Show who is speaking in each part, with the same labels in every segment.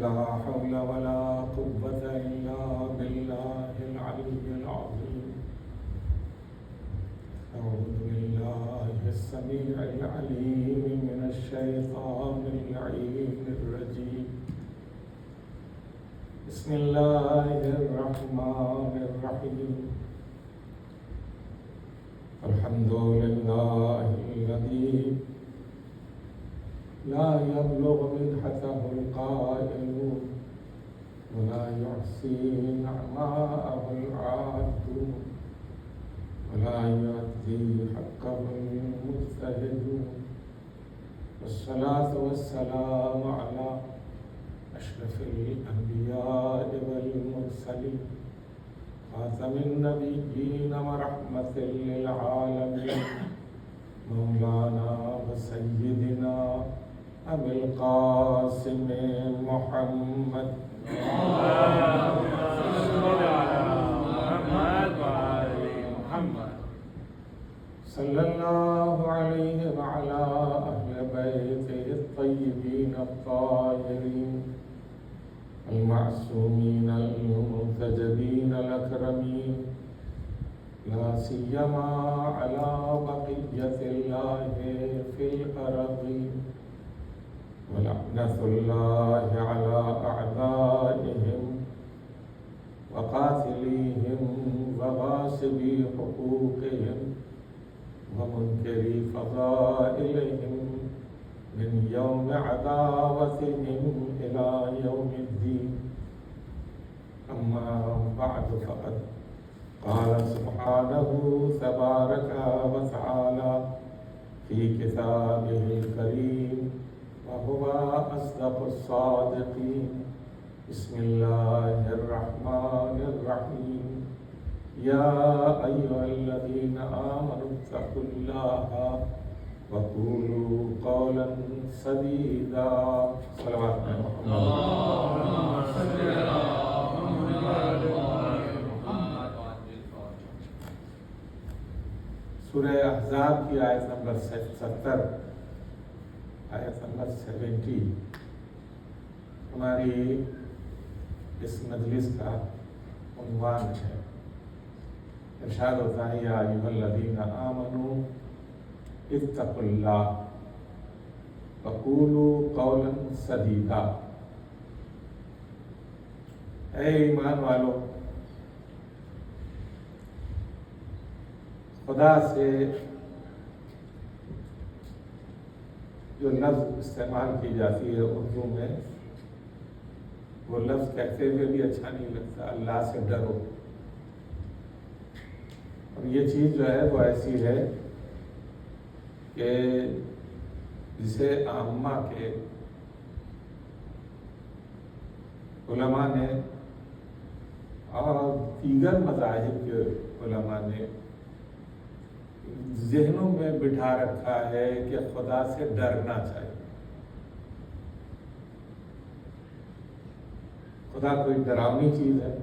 Speaker 1: لا حول ولا قوة إلا بالله العلي العظيم. أعوذ بالله السميع العليم من الشيطان اللعين الرجيم. بسم الله الرحمن الرحيم. الحمد لله الذي لا يبلغ مدحته القائلون ولا يحصي نعماءه العادون ولا يؤدي حقه المجتهدون. والصلاة والسلام على أشرف الأنبياء والمرسلين خاتم النبيين ورحمة للعالمين مولانا وسيدنا أبي القاسم محمد صلى الله عليه وعلى أهل بيته الطيبين الطاهرين المعصومين المنتجبين الأكرمين، لا سيما على بقية الله في الأرضين. ولعنة الله على أعدائهم وقاتليهم وغاصبي حقوقهم ومنكري فضائلهم من يوم عداوتهم إلى يوم الدين. أما بعد، فقد قال سبحانه تبارك وتعالى في كتابه الكريم وهو أصدق الصادقين. بسم الله الرحمن الرحيم. يا أيها الذين آمنوا اتقوا الله وقولوا قولا سديدا. صلوات
Speaker 2: اللهم صل على محمد
Speaker 1: سورہ احزاب کی آیت نمبر 70، آیت نمبر 70 ہماری اس مجلس کا عنوان ہے۔ ارشاد ہوتا ہے یا ایھا الذین آمنوا اتقوا اللہ وقولوا قولا سدیدا۔ اے ایمان والو، خدا سے جو لفظ استعمال کی جاتی ہے اردو میں، وہ لفظ کہتے ہوئے بھی اچھا نہیں لگتا۔ اللہ سے ڈرو۔ اور یہ چیز جو ہے وہ ایسی ہے کہ جسے عامہ کے علماء نے اور دیگر مذاہب کے علماء نے ذہنوں میں بٹھا رکھا ہے کہ خدا سے ڈرنا چاہیے۔ خدا کوئی ڈراؤنی چیز ہے؟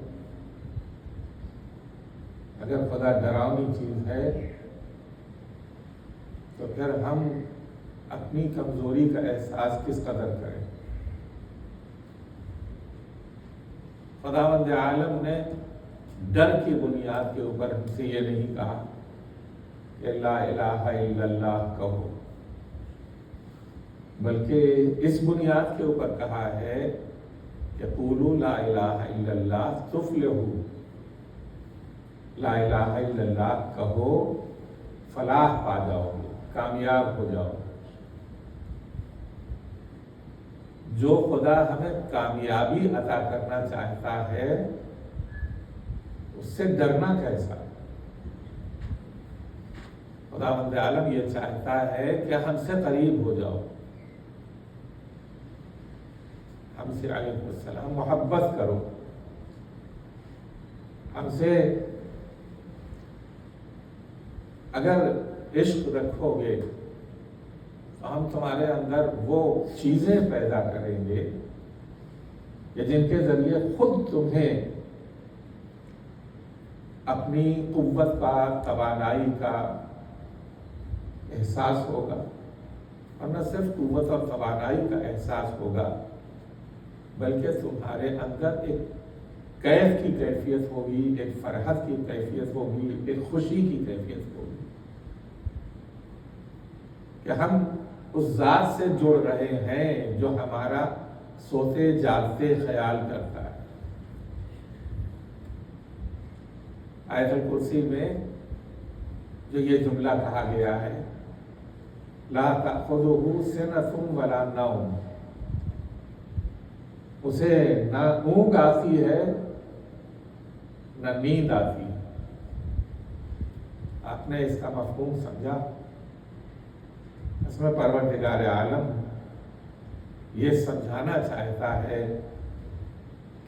Speaker 1: اگر خدا ڈراؤنی چیز ہے تو پھر ہم اپنی کمزوری کا احساس کس قدر کریں؟ خداوند عالم نے ڈر کی بنیاد کے اوپر ہم سے یہ نہیں کہا کہ لا الہ الا اللہ کہو، بلکہ اس بنیاد کے اوپر کہا ہے کہ قولوا لا الہ الا اللہ تفلحوا۔ لا الہ الا اللہ کہو، فلاح پا جاؤ گے، کامیاب ہو جاؤ گے۔ جو خدا ہمیں کامیابی عطا کرنا چاہتا ہے اس سے ڈرنا کیسا؟ خداوند عالم یہ چاہتا ہے کہ ہم سے قریب ہو جاؤ، ہم سے علیہ السلام محبت کرو، ہم سے اگر عشق رکھو گے تو ہم تمہارے اندر وہ چیزیں پیدا کریں گے کہ جن کے ذریعے خود تمہیں اپنی قوت کا، توانائی کا احساس ہوگا، اور نہ صرف قوت اور توانائی کا احساس ہوگا بلکہ تمہارے اندر ایک کیف کی کیفیت ہوگی، ایک فرحت کی کیفیت ہوگی، ایک خوشی کی کیفیت ہوگی کہ ہم اس ذات سے جڑ رہے ہیں جو ہمارا سوتے جاگتے خیال کرتا ہے۔ آیت الکرسی میں جو یہ جملہ کہا گیا ہے، لا تأخذہ سنۃ ولا نوم، اسے نہ اونگ آتی ہے نہ نیند آتی ہے۔ آپ نے اس کا مفہوم سمجھا؟ اس میں پروردگار عالم یہ سمجھانا چاہتا ہے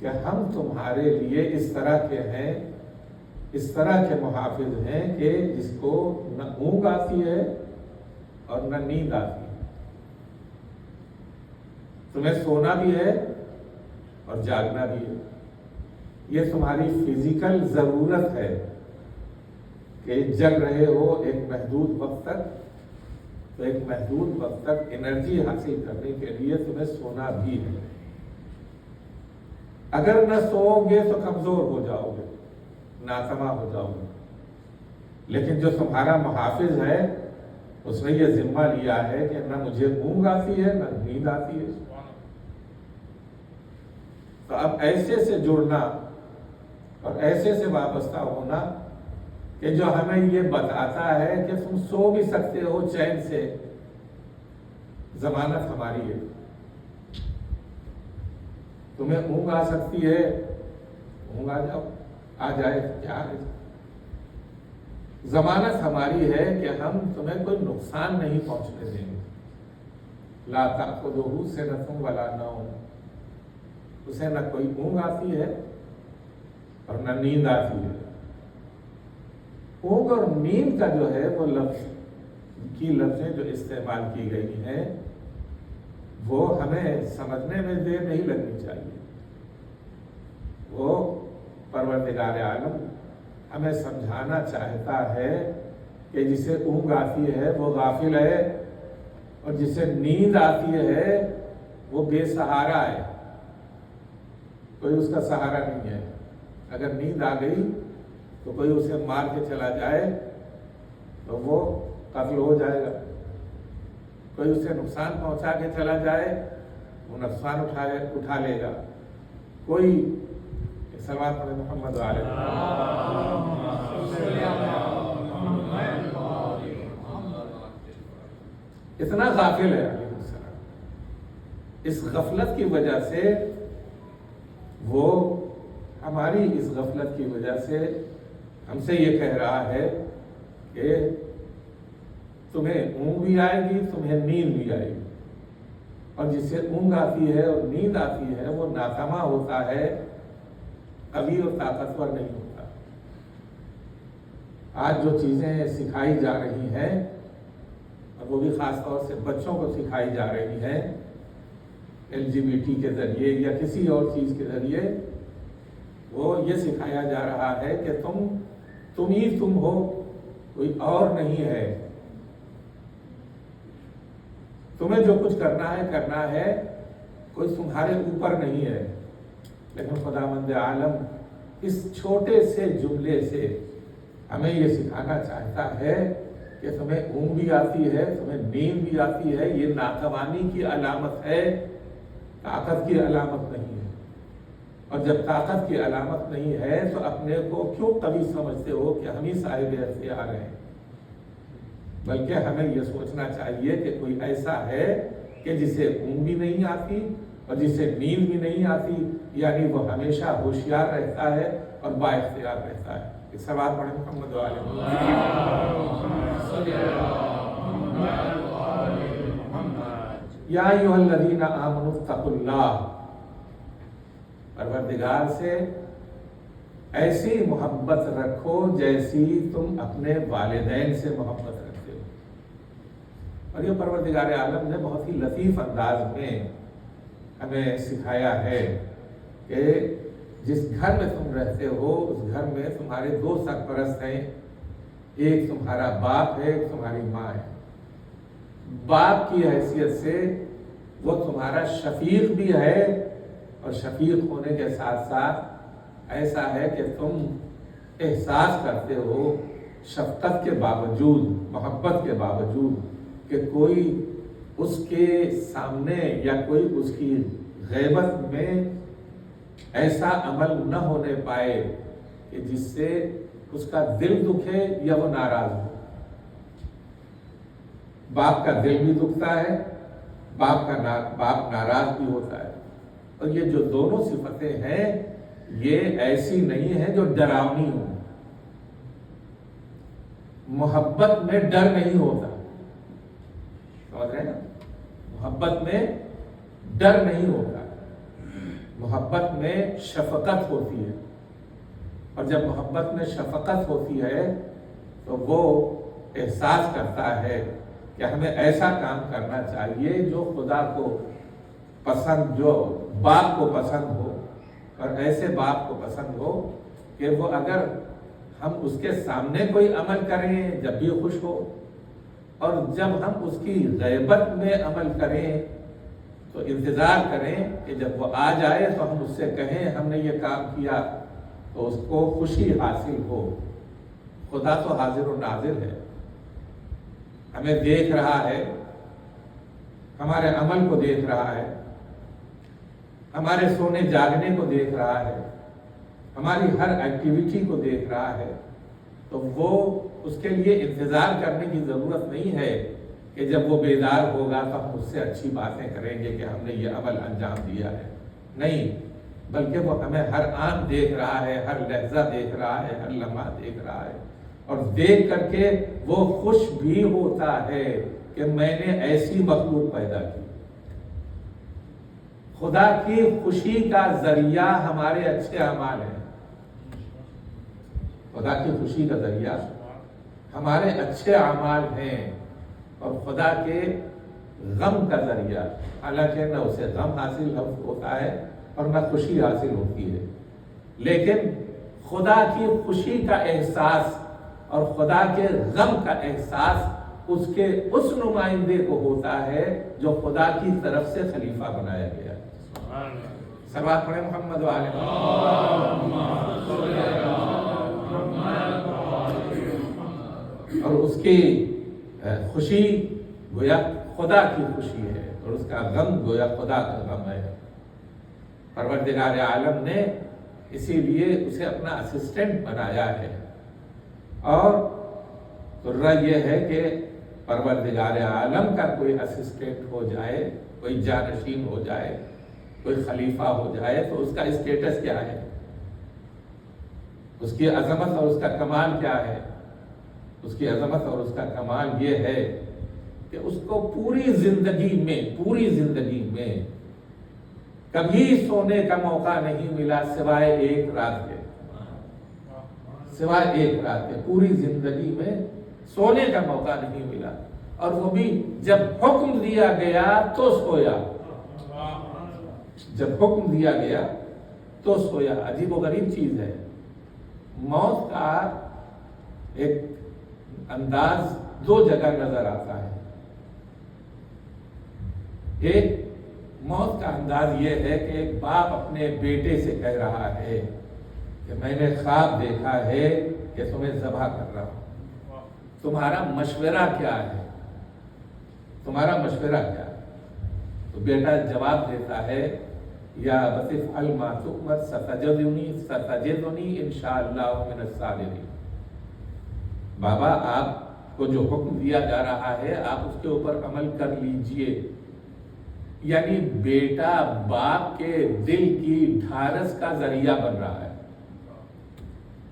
Speaker 1: کہ ہم تمہارے لیے اس طرح کے ہیں، اس طرح کے محافظ ہیں کہ جس کو نہ اونگ آتی ہے اور نہ نیند آتی ہے۔ تمہیں سونا بھی ہے اور جاگنا بھی ہے، یہ تمہاری فزیکل ضرورت ہے کہ جگ رہے ہو ایک محدود وقت تک، تو ایک محدود وقت تک انرجی حاصل کرنے کے لیے تمہیں سونا بھی ہے۔ اگر نہ سو گے تو کمزور ہو جاؤ گے، ناتما ہو جاؤ گے، لیکن جو تمہارا محافظ ہے اس نے یہ ذمہ لیا ہے کہ نہ مجھے اونگ آتی ہے نہ نیند آتی ہے۔ تو اب ایسے سے جڑنا اور ایسے سے وابستہ ہونا کہ جو ہمیں یہ بتاتا ہے کہ تم سو بھی سکتے ہو چین سے، ضمانت ہماری ہے۔ تمہیں اونگ آ سکتی ہے، اونگ آ جائے کیا ہے، ضمانت ہماری ہے کہ ہم تمہیں کوئی نقصان نہیں پہنچنے دیں گے۔ لا تأخذہ سنۃ ولا نوم، اسے نہ کوئی اونگ آتی ہے اور نہ نیند آتی ہے۔ اونگ اور نیند کا جو ہے وہ لفظیں جو استعمال کی گئی ہیں وہ ہمیں سمجھنے میں دیر نہیں لگنی چاہیے۔ وہ پروردگار عالم ہمیں سمجھانا چاہتا ہے کہ جسے اونگ آتی ہے وہ غافل ہے، اور جسے نیند آتی ہے وہ بے سہارا ہے، کوئی اس کا سہارا نہیں ہے۔ اگر نیند آ گئی تو کوئی اسے مار کے چلا جائے تو وہ قتل ہو جائے گا، کوئی اسے نقصان پہنچا کے چلا جائے وہ نقصان اٹھا لے گا، کوئی صلوات پڑھیں محمد علیہ اتنا غافل ہے علیہ السلام۔ اس غفلت کی وجہ سے وہ ہماری اس غفلت کی وجہ سے ہم سے یہ کہہ رہا ہے کہ تمہیں اونگ بھی آئے گی، تمہیں نیند بھی آئے گی، اور جسے اونگ آتی ہے اور نیند آتی ہے وہ ناتما ہوتا ہے، قوی اور طاقتور نہیں ہوتا۔ آج جو چیزیں سکھائی جا رہی ہیں اور وہ بھی خاص طور سے بچوں کو سکھائی جا رہی ہیں LGBT کے ذریعے یا کسی اور چیز کے ذریعے، وہ یہ سکھایا جا رہا ہے کہ تم ہی تم ہو، کوئی اور نہیں ہے، تمہیں جو کچھ کرنا ہے کوئی تمہارے اوپر نہیں ہے۔ لیکن خداوند عالم اس چھوٹے سے جملے سے ہمیں یہ سکھانا چاہتا ہے کہ تمہیں اونگ بھی آتی ہے، تمہیں نیند بھی آتی ہے، یہ ناتوانی کی علامت ہے، طاقت کی علامت نہیں ہے۔ اور جب طاقت کی علامت نہیں ہے تو اپنے کو کیوں قوی سمجھتے ہو کہ ہم ہی صاحب اختیار ہیں؟ بلکہ ہمیں یہ سوچنا چاہیے کہ کوئی ایسا ہے کہ جسے اونگ بھی نہیں آتی اور جسے نیند بھی نہیں آتی، یعنی وہ ہمیشہ ہوشیار رہتا ہے اور با اختیار رہتا ہے۔ اس سوال پڑھیں محمد یا ایھا الذین آمنوا اتقوا اللہ، پروردگار سے ایسی محبت رکھو جیسی تم اپنے والدین سے محبت رکھتے ہو۔ اور یہ پروردگار عالم نے بہت ہی لطیف انداز میں ہمیں سکھایا ہے کہ جس گھر میں تم رہتے ہو اس گھر میں تمہارے دو سرپرست ہیں، ایک تمہارا باپ ہے، ایک تمہاری ماں ہے۔ باپ کی حیثیت سے وہ تمہارا شفیق بھی ہے اور شفیق ہونے کے ساتھ ساتھ ایسا ہے کہ تم احساس کرتے ہو شفقت کے باوجود، محبت کے باوجود، کہ کوئی اس کے سامنے یا کوئی اس کی غیبت میں ایسا عمل نہ ہونے پائے کہ جس سے اس کا دل دکھے یا وہ ناراض ہو۔ باپ کا دل بھی دکھتا ہے، باپ ناراض بھی ہوتا ہے، اور یہ جو دونوں صفتیں ہیں یہ ایسی نہیں ہیں جو ڈراؤنی ہوں۔ محبت میں ڈر نہیں ہوتا، سمجھ رہے ہیں نا؟ محبت میں ڈر نہیں ہوتا، محبت میں شفقت ہوتی ہے، اور جب محبت میں شفقت ہوتی ہے تو وہ احساس کرتا ہے کہ ہمیں ایسا کام کرنا چاہیے جو خدا کو پسند، جو باپ کو پسند ہو، اور ایسے باپ کو پسند ہو کہ وہ اگر ہم اس کے سامنے کوئی عمل کریں جب بھی خوش ہو، اور جب ہم اس کی غیبت میں عمل کریں تو انتظار کریں کہ جب وہ آ جائے تو ہم اس سے کہیں ہم نے یہ کام کیا، تو اس کو خوشی حاصل ہو۔ خدا تو حاضر و ناظر ہے، ہمیں دیکھ رہا ہے، ہمارے عمل کو دیکھ رہا ہے، ہمارے سونے جاگنے کو دیکھ رہا ہے، ہماری ہر ایکٹیویٹی کو دیکھ رہا ہے، تو وہ اس کے لیے انتظار کرنے کی ضرورت نہیں ہے کہ جب وہ بیدار ہوگا تو ہم اس سے اچھی باتیں کریں گے کہ ہم نے یہ عمل انجام دیا ہے، نہیں، بلکہ وہ ہمیں ہر آن دیکھ رہا ہے، ہر لحظہ دیکھ رہا ہے، ہر لمحہ دیکھ رہا ہے، اور دیکھ کر کے وہ خوش بھی ہوتا ہے کہ میں نے ایسی مخلوق پیدا کی۔ خدا کی خوشی کا ذریعہ ہمارے اچھے اعمال ہیں، خدا کی خوشی کا ذریعہ ہمارے اچھے اعمال ہیں، اور خدا کے غم کا ذریعہ، حالانکہ نہ اسے غم حاصل ہوتا ہے اور نہ خوشی حاصل ہوتی ہے، لیکن خدا کی خوشی کا احساس اور خدا کے غم کا احساس اس کے اس نمائندے کو ہوتا ہے جو خدا کی طرف سے خلیفہ بنایا گیا ہے۔ سلوات پڑھیں محمد وعلى اور اس کی خوشی گویا خدا کی خوشی ہے، اور اس کا غم گویا خدا کا غم ہے۔ پروردگار عالم نے اسی لیے اسے اپنا اسسٹنٹ بنایا ہے، اور ضرورت یہ ہے کہ پروردگار عالم کا کوئی اسسٹنٹ ہو جائے، کوئی جانشین ہو جائے، کوئی خلیفہ ہو جائے، تو اس کا اسٹیٹس کیا ہے، اس کی عظمت اور اس کا کمال کیا ہے؟ اس کی عظمت اور اس کا کمال یہ ہے کہ اس کو پوری زندگی میں کبھی سونے کا موقع نہیں ملا سوائے ایک رات کے، پوری زندگی میں سونے کا موقع نہیں ملا، اور وہ بھی جب حکم دیا گیا تو سویا، جب حکم دیا گیا تو سویا۔ عجیب و غریب چیز ہے، موت کا ایک انداز دو جگہ نظر آتا ہے۔ ایک موت کا انداز یہ ہے کہ ایک باپ اپنے بیٹے سے کہہ رہا ہے کہ میں نے خواب دیکھا ہے کہ تمہیں ذبح کر رہا ہوں، تمہارا مشورہ کیا ہے؟ تمہارا مشورہ کیا ہے؟ تو بیٹا جواب دیتا ہے یا بتفعل ما تؤمر ستجدنی انشاءاللہ من الصابرین۔ بابا آپ کو جو حکم دیا جا رہا ہے آپ اس کے اوپر عمل کر لیجئے۔ یعنی بیٹا باپ کے دل کی ڈھارس کا ذریعہ بن رہا ہے،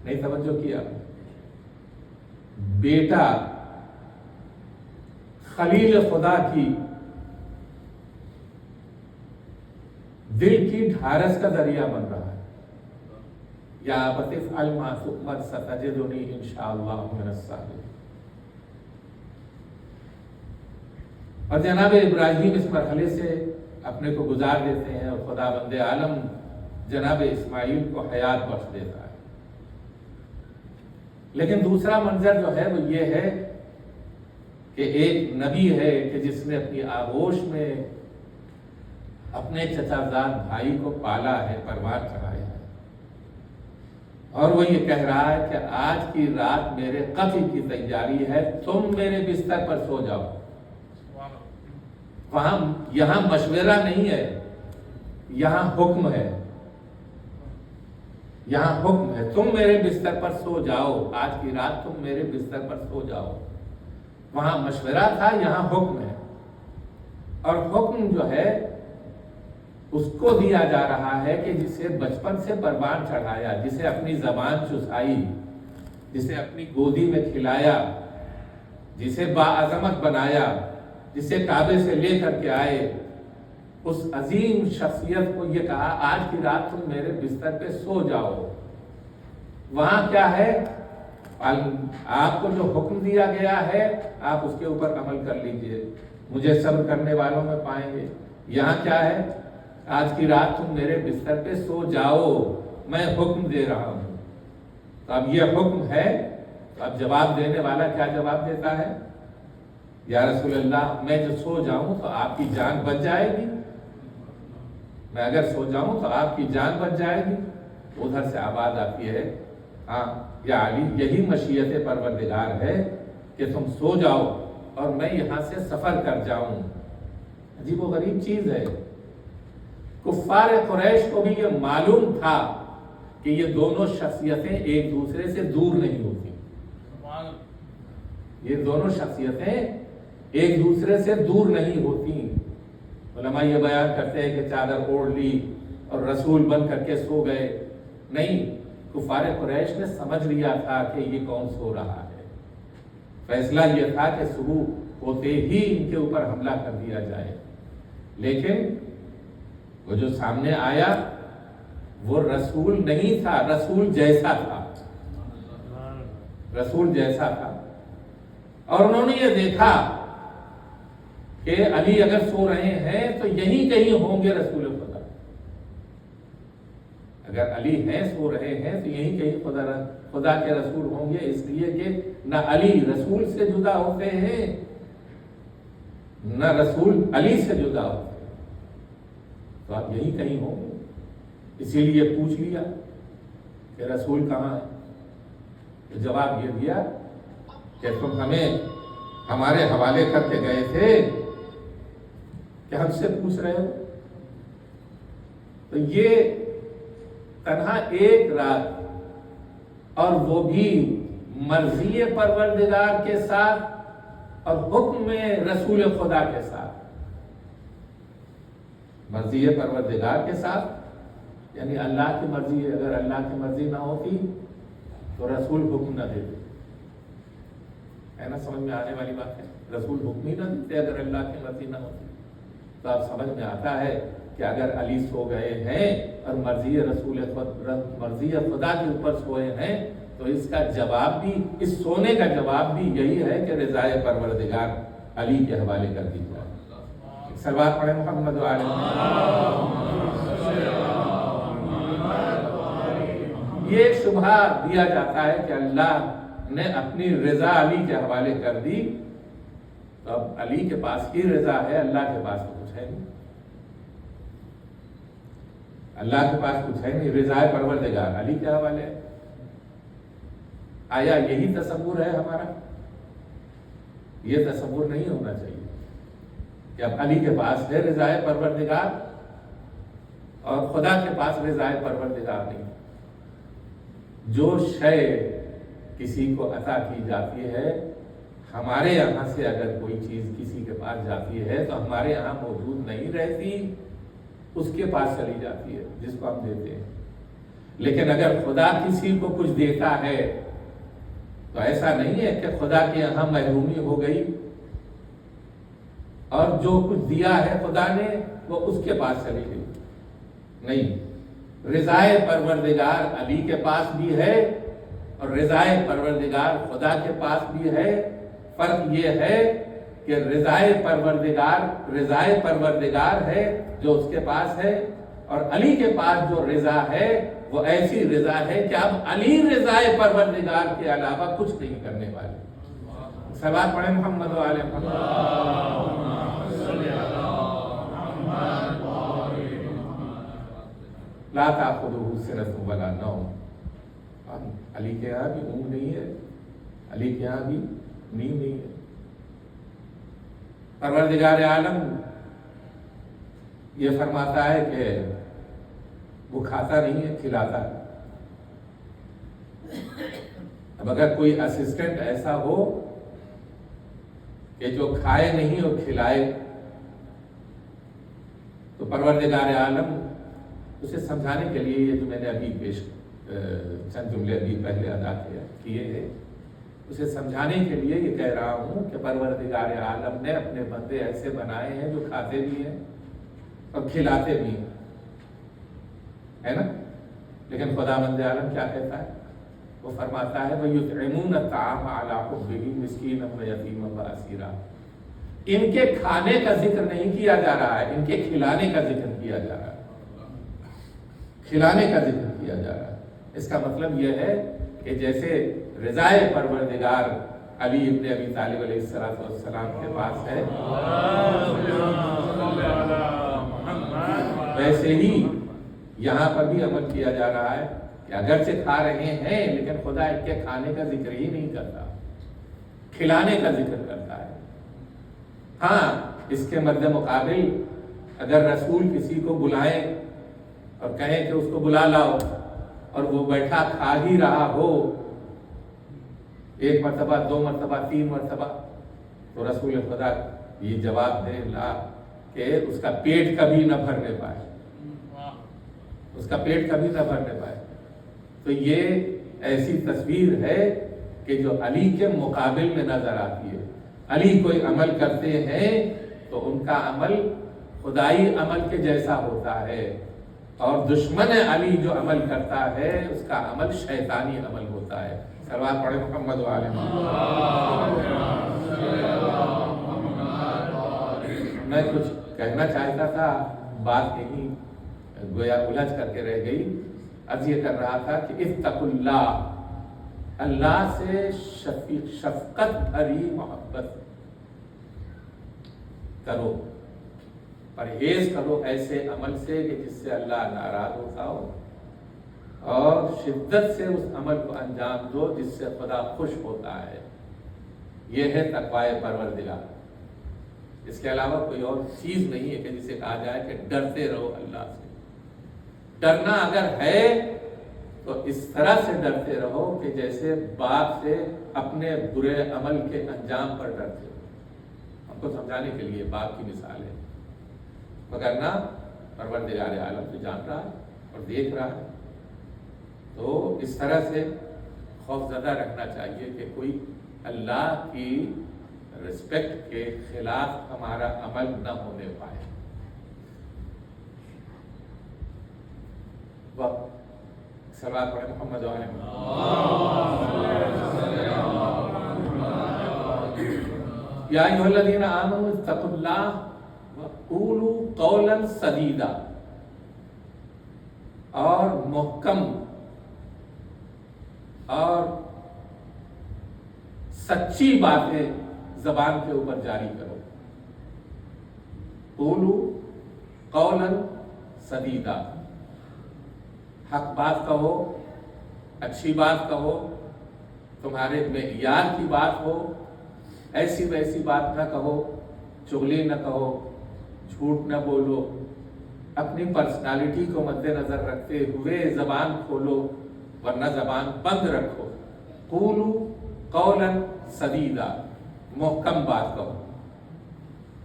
Speaker 1: نہیں توجہ کیا؟ بیٹا خلیل خدا کی دل کی ڈھارس کا ذریعہ بن رہا ہے۔ یا بتفعل ما تؤمر ستجدنی انشاءاللہ من الصابرین۔ اور جناب ابراہیم اس مرحلے سے اپنے کو گزار دیتے ہیں، اور خدا بند عالم جناب اسماعیل کو حیات بخش دیتا ہے۔ لیکن دوسرا منظر جو ہے وہ یہ ہے کہ ایک نبی ہے کہ جس نے اپنی آغوش میں اپنے چچا زاد بھائی کو پالا ہے، پروان چڑھایا ہے، اور وہ یہ کہہ رہا ہے کہ آج کی رات میرے قتل کی تیاری ہے، تم میرے بستر پر سو جاؤ۔ وہاں یہاں مشورہ نہیں ہے، یہاں حکم ہے، یہاں حکم ہے، تم میرے بستر پر سو جاؤ، آج کی رات تم میرے بستر پر سو جاؤ۔ وہاں مشورہ تھا، یہاں حکم ہے، اور حکم جو ہے اس کو دیا جا رہا ہے کہ جسے بچپن سے پروان چڑھایا، جسے اپنی زبان چسائی، جسے اپنی گودی میں کھلایا، جسے باعظمت بنایا، جسے کعبے سے لے کر کے آئے، اس عظیم شخصیت کو یہ کہا آج کی رات تم میرے بستر پہ سو جاؤ۔ وہاں کیا ہے؟ آپ کو جو حکم دیا گیا ہے آپ اس کے اوپر عمل کر لیجئے، مجھے صبر کرنے والوں میں پائیں گے۔ یہاں کیا ہے؟ آج کی رات تم میرے بستر پہ سو جاؤ، میں حکم دے رہا ہوں۔ تو اب یہ حکم ہے، تو اب جواب دینے والا کیا جواب دیتا ہے؟ یا رسول اللہ، میں جو سو جاؤں تو آپ کی جان بچ جائے گی، میں اگر سو جاؤں تو آپ کی جان بچ جائے گی۔ ادھر سے آواز آتی ہے، ہاں یا علی، یہی مشیت پروردگار ہے کہ تم سو جاؤ اور میں یہاں سے سفر کر جاؤں۔ عجیب و غریب چیز ہے، کفار قریش کو بھی یہ معلوم تھا کہ یہ دونوں شخصیتیں ایک دوسرے سے دور نہیں ہوتی، یہ دونوں شخصیتیں ایک دوسرے سے دور نہیں ہوتی۔ علماء یہ بیان کرتے ہیں کہ چادر اوڑھ لی اور رسول بن کر کے سو گئے، نہیں، کفار قریش نے سمجھ لیا تھا کہ یہ کون سو رہا ہے۔ فیصلہ یہ تھا کہ صبح ہوتے ہی ان کے اوپر حملہ کر دیا جائے، لیکن وہ جو سامنے آیا وہ رسول نہیں تھا، رسول جیسا تھا، رسول جیسا تھا۔ اور انہوں نے یہ دیکھا کہ علی اگر سو رہے ہیں تو یہیں کہیں ہوں گے رسول خدا، اگر علی ہیں سو رہے ہیں تو یہیں کہیں خدا کے رسول ہوں گے، اس لیے کہ نہ علی رسول سے جدا ہوتے ہیں نہ رسول علی سے جدا ہوتے ہیں، تو آپ یہی کہیں ہوں گے۔ اسی لیے پوچھ لیا کہ رسول کہاں ہے؟ تو جواب یہ دیا کہ تم ہمیں ہمارے حوالے کر کے گئے تھے کہ ہم سے پوچھ رہے ہو۔ تو یہ تنہا ایک رات، اور وہ بھی مرضی پروردگار کے ساتھ اور حکم رسول خدا کے ساتھ۔ مرضی پروردگار کے ساتھ یعنی اللہ کی مرضی ہے، اگر اللہ کی مرضی نہ ہوتی تو رسول حکم نہ دیتے، ہے نا؟ سمجھ میں آنے والی بات ہے، رسول حکم ہی نہ دیتے اگر اللہ کی مرضی نہ ہوتی۔ تو اب سمجھ میں آتا ہے کہ اگر علی سو گئے ہیں اور مرضی خدا کے اوپر سوئے ہیں تو اس کا جواب بھی، اس سونے کا جواب بھی یہی ہے کہ رضائے پروردگار علی کے حوالے کر دی جائے۔ صلوات پڑھیں محمد و آل محمد۔ یہ ایک شبہ دیا جاتا ہے کہ اللہ نے اپنی رضا علی کے حوالے کر دی، تو اب علی کے پاس ہی رضا ہے، اللہ کے پاس کچھ ہے نہیں، اللہ کے پاس کچھ ہے نہیں، رضا پروردگار علی کے حوالے ہے۔ آیا یہی تصور ہے ہمارا؟ یہ تصور نہیں ہونا چاہیے کہ اب علی کے پاس ہے رضا پروردگار اور خدا کے پاس رضا پروردگار نہیں۔ جو شے کسی کو عطا کی جاتی ہے، ہمارے یہاں سے اگر کوئی چیز کسی کے پاس جاتی ہے تو ہمارے یہاں موجود نہیں رہتی، اس کے پاس چلی جاتی ہے جس کو ہم دیتے ہیں۔ لیکن اگر خدا کسی کو کچھ دیتا ہے تو ایسا نہیں ہے کہ خدا کے یہاں محرومی ہو گئی اور جو کچھ دیا ہے خدا نے وہ اس کے پاس چلی گئی، نہیں، رضائے پروردگار علی کے پاس بھی ہے اور رضائے پروردگار خدا کے پاس بھی ہے۔ فرق یہ ہے کہ رضائے پروردگار ہے جو اس کے پاس ہے، اور علی کے پاس جو رضا ہے وہ ایسی رضا ہے کہ اب علی رضائے پروردگار کے علاوہ کچھ نہیں کرنے والے۔ صلوات پڑھیں محمد و آل محمد۔ لا تأخذہ سنۃ ولا نوم. علی کے یہاں بھی اونگ نہیں ہے, علی کے یہاں بھی نیند نہیں ہے. پروردگار عالم یہ فرماتا ہے کہ وہ کھاتا نہیں ہے, کھلاتا ہے. اب اگر کوئی اسسٹنٹ ایسا ہو کہ جو کھائے نہیں اور کھلائے, تو پروردگار عالم اسے سمجھانے کے لیے, یہ جو میں نے ابھی چند جملے ابھی پہلے ادا کیے ہیں, اسے سمجھانے کے لیے یہ کہہ رہا ہوں کہ پروردگار عالم نے اپنے بندے ایسے بنائے ہیں جو کھاتے بھی ہیں اور کھلاتے بھی ہیں, ہے نا. لیکن خداوند عالم کیا کہتا ہے؟ وہ فرماتا ہے وَيُطْعِمُونَ الطَّعَامَ عَلَىٰ حُبِّهِ مِسْكِينًا وَيَتِيمًا وَأَسِيرًا. ان کے کھانے کا ذکر نہیں کیا جا رہا ہے, ان کے کھلانے کا ذکر کیا جا رہا ہے. کھلانے کا ذکر کیا جا رہا ہے. اس کا مطلب یہ ہے کہ جیسے رضائے پروردگار علی ابن ابی طالب علیہ السلام کے پاس ہے, ویسے ہی یہاں پر بھی عمل کیا جا رہا ہے کہ اگرچہ کھا رہے ہیں لیکن خدا ان کے کھانے کا ذکر ہی نہیں کرتا, کھلانے کا ذکر کرتا ہے. ہاں, اس کے مد مقابل اگر رسول کسی کو بلائیں اور کہیں کہ اس کو بلا لاؤ اور وہ بیٹھا کھا ہی رہا ہو, 1 مرتبہ 2 مرتبہ 3 مرتبہ, تو رسول خدا یہ جواب دے لا کہ اس کا پیٹ کبھی نہ بھرنے پائے, اس کا پیٹ کبھی نہ بھرنے پائے. تو یہ ایسی تصویر ہے کہ جو علی کے مقابل میں نظر آتی ہے. علی کوئی عمل کرتے ہیں تو ان کا عمل خدائی عمل کے جیسا ہوتا ہے, اور دشمن علی جو عمل کرتا ہے اس کا عمل شیطانی عمل ہوتا ہے. صلوات پڑھیں محمد و آل محمد. میں کچھ کہنا چاہتا تھا, بات یہی گویا الجھ کر کے رہ گئی. عرض یہ کر رہا تھا کہ اتقوا اللہ, اللہ سے شفقت بھری محبت کرو, پرہیز کرو ایسے عمل سے کہ جس سے اللہ ناراض ہوتا ہو, اور شدت سے اس عمل کو انجام دو جس سے خدا خوش ہوتا ہے. یہ ہے تقوی پروردگار. اس کے علاوہ کوئی اور چیز نہیں ہے کہ جسے کہا جائے کہ ڈرتے رہو اللہ سے. ڈرنا اگر ہے تو اس طرح سے ڈرتے رہو کہ جیسے باپ سے اپنے برے عمل کے انجام پر ڈرتے ہو. ہم کو سمجھانے کے لیے باپ کی مثال ہے, مگر نہ پروردگار عالم سے جان رہا ہے اور دیکھ رہا ہے. تو اس طرح سے خوف زدہ رکھنا چاہیے کہ کوئی اللہ کی رسپیکٹ کے خلاف ہمارا عمل نہ ہونے پائے. صلوات پڑھیں محمد و آل محمد. یا ایھا الذین آمنوا اتقوا اللہ وقولوا قولا سدیدا, اور محکم اور سچی باتیں زبان کے اوپر جاری کرو. قولوا قولا سدیدا, حق بات کہو, اچھی بات کہو, تمہارے معیار کی بات ہو, ایسی ویسی بات نہ کہو, چغلی نہ کہو, جھوٹ نہ بولو, اپنی پرسنالٹی کو مد نظر رکھتے ہوئے زبان کھولو ورنہ زبان بند رکھو. قولوا قولا سدیدا, محکم بات کہو.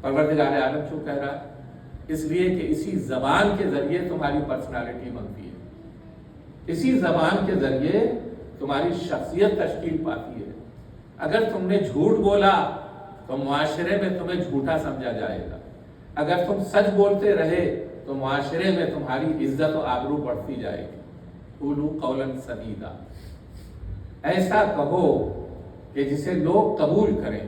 Speaker 1: پروردگار عالم کیوں کہہ رہا ہے؟ اس لیے کہ اسی زبان کے ذریعے تمہاری پرسنالٹی بنتی ہے, اسی زبان کے ذریعے تمہاری شخصیت تشکیل پاتی ہے. اگر تم نے جھوٹ بولا تو معاشرے میں تمہیں جھوٹا سمجھا جائے گا. اگر تم سچ بولتے رہے تو معاشرے میں تمہاری عزت و آبرو بڑھتی جائے گی. قولوا قولا سدیدا, ایسا کہو کہ جسے لوگ قبول کریں,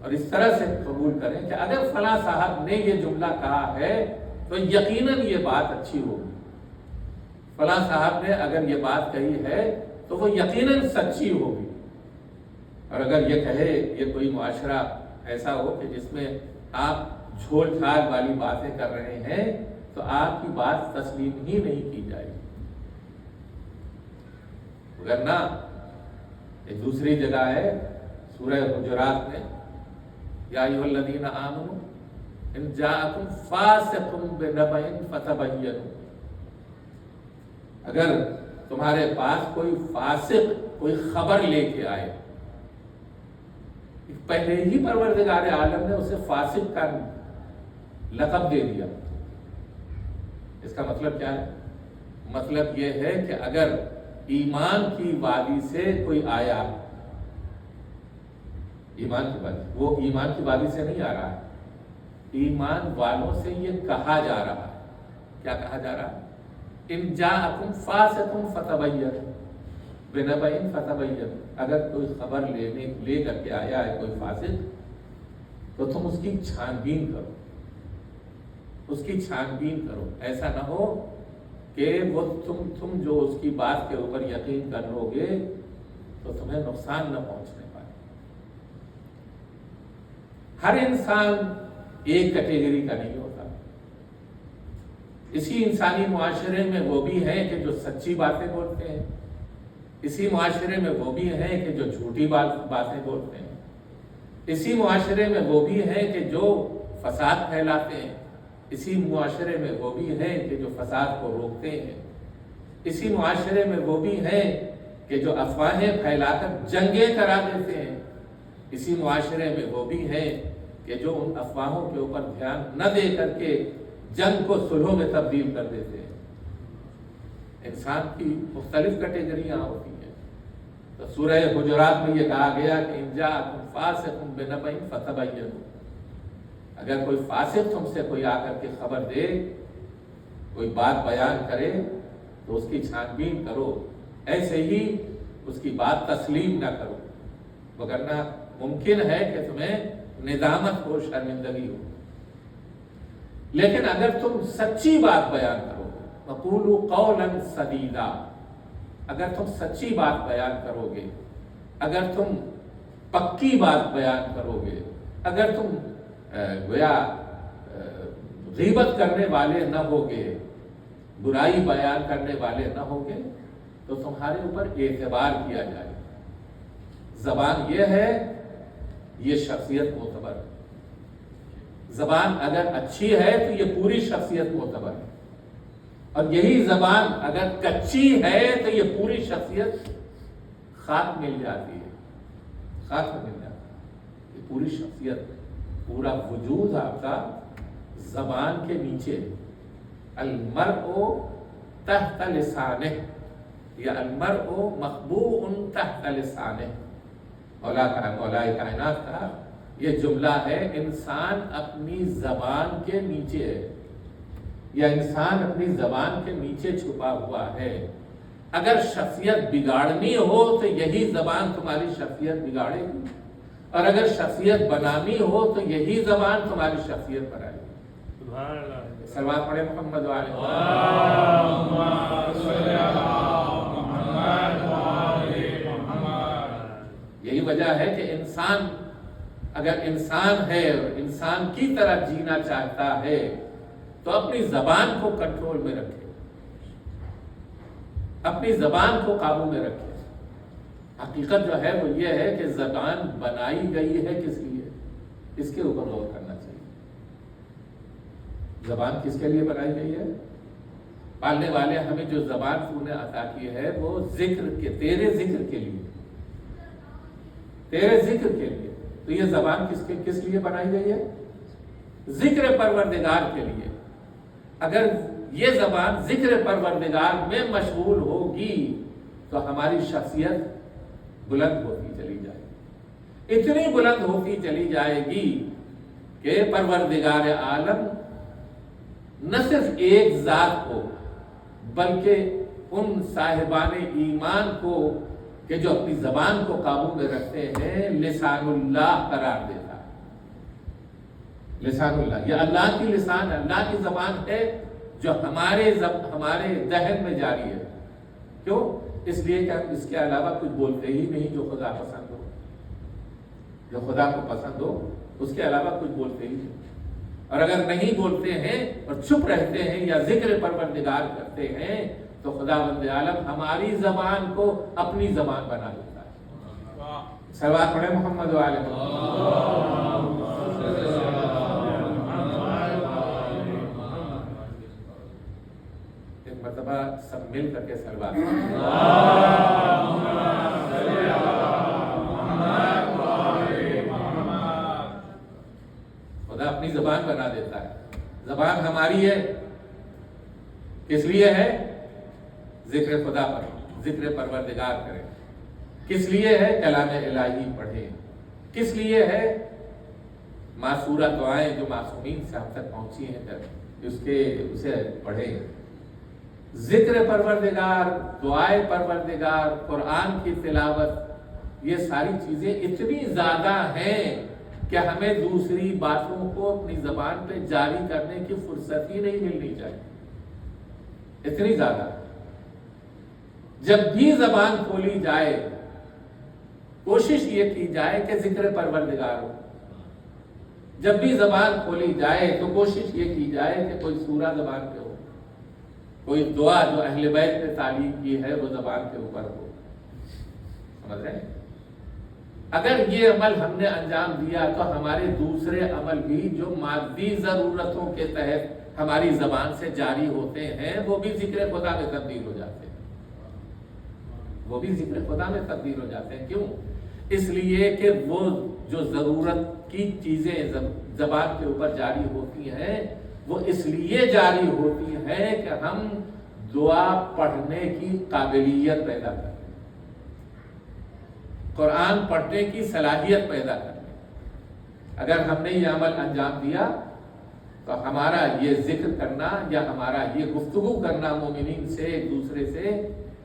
Speaker 1: اور اس طرح سے قبول کریں کہ اگر فلاں صاحب نے یہ جملہ کہا ہے تو یقیناً یہ بات اچھی ہوگی, فلاں صاحب نے اگر یہ بات کہی ہے تو وہ یقیناً سچی ہوگی. اور اگر یہ کہے, یہ کوئی معاشرہ ایسا ہو کہ جس میں آپ جھول جھال والی باتیں کر رہے ہیں تو آپ کی بات تسلیم ہی نہیں کی جائے گی. ورنہ ایک دوسری جگہ ہے سورہ حجرات میں، یا ایھا الذین آمنوا ان جاءکم فاسق بنبأ فتبینوا، اگر تمہارے پاس کوئی فاسق کوئی خبر لے کے آئے، پہلے ہی پروردگار عالم نے اسے فاسق کا لقب دے دیا. اس کا مطلب کیا ہے؟ مطلب یہ ہے کہ اگر ایمان کی وادی سے کوئی آیا، ایمان کی وادی، وہ ایمان کی وادی سے نہیں آ رہا ہے، ایمان والوں سے یہ کہا جا رہا ہے. کیا کہا جا رہا ہے؟ ان جاءکم فاسق فتبینوا بنبأ فتبینوا، اگر کوئی خبر لے کر کے آیا ہے کوئی فاسق، تو تم اس کی چھان بین کرو، اس کی چھان بین کرو. ایسا نہ ہو کہ وہ تم جو اس کی بات کے اوپر یقین کر لو گے تو تمہیں نقصان نہ پہنچنے پائے. ہر انسان ایک کیٹیگری کا نہیں ہوتا. اسی انسانی معاشرے میں وہ بھی ہیں کہ جو سچی باتیں بولتے ہیں، اسی معاشرے میں وہ بھی ہیں کہ جو جھوٹی باتیں بولتے ہیں، اسی معاشرے میں وہ بھی ہیں کہ جو فساد پھیلاتے ہیں، اسی معاشرے میں وہ بھی ہیں کہ جو فساد کو روکتے ہیں، اسی معاشرے میں وہ بھی ہیں کہ جو افواہیں پھیلا کر جنگیں کرا دیتے ہیں، اسی معاشرے میں وہ بھی ہیں کہ جو ان افواہوں کے اوپر دھیان نہ دے کر کے جنگ کو صلحوں میں تبدیل کر دیتے ہیں. انسان کی مختلف کیٹیگریاں ہوتی ہیں. تو سورہ حجرات میں یہ کہا گیا کہ ان جاءکم فاسق بنبأ فتبینوا، اگر کوئی فاسق تم سے کوئی آ کر کے خبر دے، کوئی بات بیان کرے تو اس کی چھان بین کرو، ایسے ہی اس کی بات تسلیم نہ کرو، وگرنہ ممکن ہے کہ تمہیں ندامت ہو، شرمندگی ہو. لیکن اگر تم سچی بات بیان کرو گے، وقولوا قولا سدیدا، اگر تم سچی بات بیان کرو گے، اگر تم پکی بات بیان کرو گے، اگر تم گویا غیبت کرنے والے نہ ہوگے، برائی بیان کرنے والے نہ ہوگے، تو تمہارے اوپر اعتبار کیا جائے. زبان یہ ہے، یہ شخصیت معتبر ہے. زبان اگر اچھی ہے تو یہ پوری شخصیت معتبر ہے، اور یہی زبان اگر کچی ہے تو یہ پوری شخصیت خاک مل جاتی ہے، خاک مل جاتی ہے. یہ پوری شخصیت، پورا وجود آپ کا زبان کے نیچے. المرء تحت لسانہ، یا المرء مخبوء تحت لسانہ. مولا کائنات کا یہ جملہ ہے، انسان اپنی زبان کے نیچے ہے، یا انسان اپنی زبان کے نیچے چھپا ہوا ہے. اگر شخصیت بگاڑنی ہو تو یہی زبان تمہاری شخصیت بگاڑے گی، اور اگر شخصیت بنانی ہو تو یہی زبان تمہاری شخصیت بنائے گی.
Speaker 2: سبحان اللہ.
Speaker 1: صلوات پڑھے محمد وعلى یہی وجہ ہے کہ انسان اگر انسان ہے اور انسان کی طرح جینا چاہتا ہے تو اپنی زبان کو کنٹرول میں رکھے، اپنی زبان کو قابو میں رکھے. حقیقت جو ہے وہ یہ ہے کہ زبان بنائی گئی ہے کس لیے، اس کے اوپر غور کرنا چاہیے. زبان کس کے لیے بنائی گئی ہے؟ پالنے والے ہمیں جو زبان تو نے عطا کی ہے وہ ذکر کے، تیرے ذکر کے لیے، تیرے ذکر کے لیے. تو یہ زبان کس لیے بنائی گئی ہے؟ ذکر پروردگار کے لیے. اگر یہ زبان ذکر پروردگار میں مشغول ہوگی تو ہماری شخصیت بلند ہوتی چلی جائے گی، اتنی بلند ہوتی چلی جائے گی کہ پروردگار عالم نہ صرف ایک ذات کو بلکہ ان صاحبان ایمان کو کہ جو اپنی زبان کو قابو میں رکھتے ہیں لسان اللہ قرار دیتا ہے. لسان اللہ، یہ اللہ کی لسان، اللہ کی زبان ہے جو ہمارے ذہن میں جاری ہے. کیوں؟ اس لیے کہ ہم اس کے علاوہ کچھ بولتے ہی نہیں جو خدا پسند ہو، جو خدا کو پسند ہو اس کے علاوہ کچھ بولتے ہی نہیں. اور اگر نہیں بولتے ہیں اور چپ رہتے ہیں یا ذکر پروردگار کرتے ہیں تو خداوند عالم ہماری زبان کو اپنی زبان بنا دیتا ہے۔ صلوات پڑھیں محمد و آل محمد۔ ایک مرتبہ سب مل کر کے صلوات خدا اپنی زبان بنا دیتا ہے۔ زبان ہماری ہے، کس لیے ہے؟ ذکر خدا پر، ذکر پروردگار کریں۔ کس لیے ہے؟ کلام الہی پڑھیں۔ کس لیے ہے؟ معصورہ دعائیں جو معصومین سے ہم تک پہنچی ہیں اسے پڑھیں۔ ذکر پروردگار، دعائے پروردگار، قرآن کی تلاوت، یہ ساری چیزیں اتنی زیادہ ہیں کہ ہمیں دوسری باتوں کو اپنی زبان پہ جاری کرنے کی فرصت ہی نہیں ملنی چاہیے، اتنی زیادہ۔ جب بھی زبان کھولی جائے کوشش یہ کی جائے کہ ذکر پروردگار ہو۔ جب بھی زبان کھولی جائے تو کوشش یہ کی جائے کہ کوئی سورہ زبان پہ ہو، کوئی دعا جو اہل بیت نے تعلیم کی ہے وہ زبان کے اوپر ہو۔ سمجھ رہے ہیں؟ اگر یہ عمل ہم نے انجام دیا تو ہمارے دوسرے عمل بھی جو مادی ضرورتوں کے تحت ہماری زبان سے جاری ہوتے ہیں وہ بھی ذکر خدا میں تبدیل ہو جاتے ہیں، وہ بھی ذکر خدا میں تبدیل ہو جاتے ہیں۔ کیوں؟ اس لیے کہ وہ جو ضرورت کی چیزیں زبان کے اوپر جاری ہوتی ہیں وہ اس لیے جاری ہوتی ہیں کہ ہم دعا پڑھنے کی قابلیت پیدا کریں، قرآن پڑھنے کی صلاحیت پیدا کریں۔ اگر ہم نے یہ عمل انجام دیا تو ہمارا یہ ذکر کرنا یا ہمارا یہ گفتگو کرنا مومنین سے ایک دوسرے سے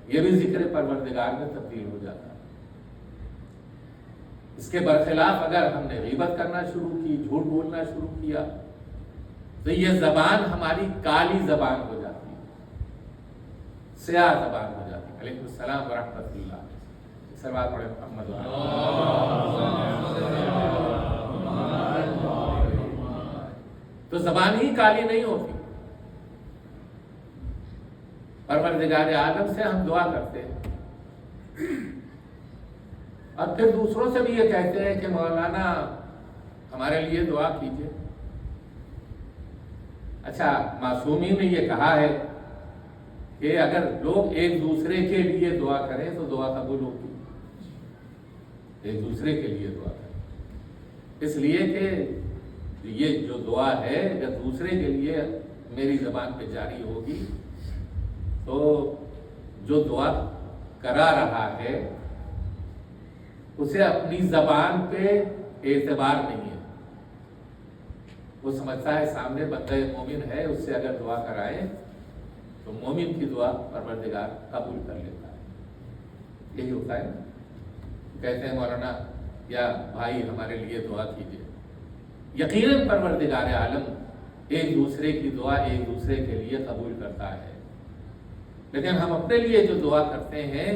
Speaker 1: یہ بھی ذکر پروردگار میں تبدیل ہو جاتا ہے۔ اس کے برخلاف اگر ہم نے غیبت کرنا شروع کی، جھوٹ بولنا شروع کیا تو یہ زبان ہماری کالی زبان ہو جاتی ہے، سیاہ زبان ہو جاتی ہے۔ علیکم السلام ورحمۃ اللہ۔ صلوات پڑھیں محمد و تو زبان ہی کالی نہیں ہوتی۔ پروردگار عالم سے ہم دعا کرتے ہیں اور پھر دوسروں سے بھی یہ کہتے ہیں کہ مولانا ہمارے لیے دعا کیجیے۔ اچھا، معصومین نے یہ کہا ہے کہ اگر لوگ ایک دوسرے کے لیے دعا کریں تو دعا قبول ہوگی، ایک دوسرے کے لیے دعا کریں، اس لیے کہ یہ جو دعا ہے اگر دوسرے کے لیے میری زبان پہ جاری ہوگی تو جو دعا کرا رہا ہے اسے اپنی زبان پہ اعتبار نہیں ہے، وہ سمجھتا ہے سامنے بندہ مومن ہے، اس سے اگر دعا کرائے تو مومن کی دعا پروردگار قبول کر لیتا ہے۔ یہی ہوتا ہے نا، کہتے ہیں مولانا یا بھائی ہمارے لیے دعا کیجیے۔ یقیناً پروردگار عالم ایک دوسرے کی دعا ایک دوسرے کے لیے قبول کرتا ہے، لیکن ہم اپنے لیے جو دعا کرتے ہیں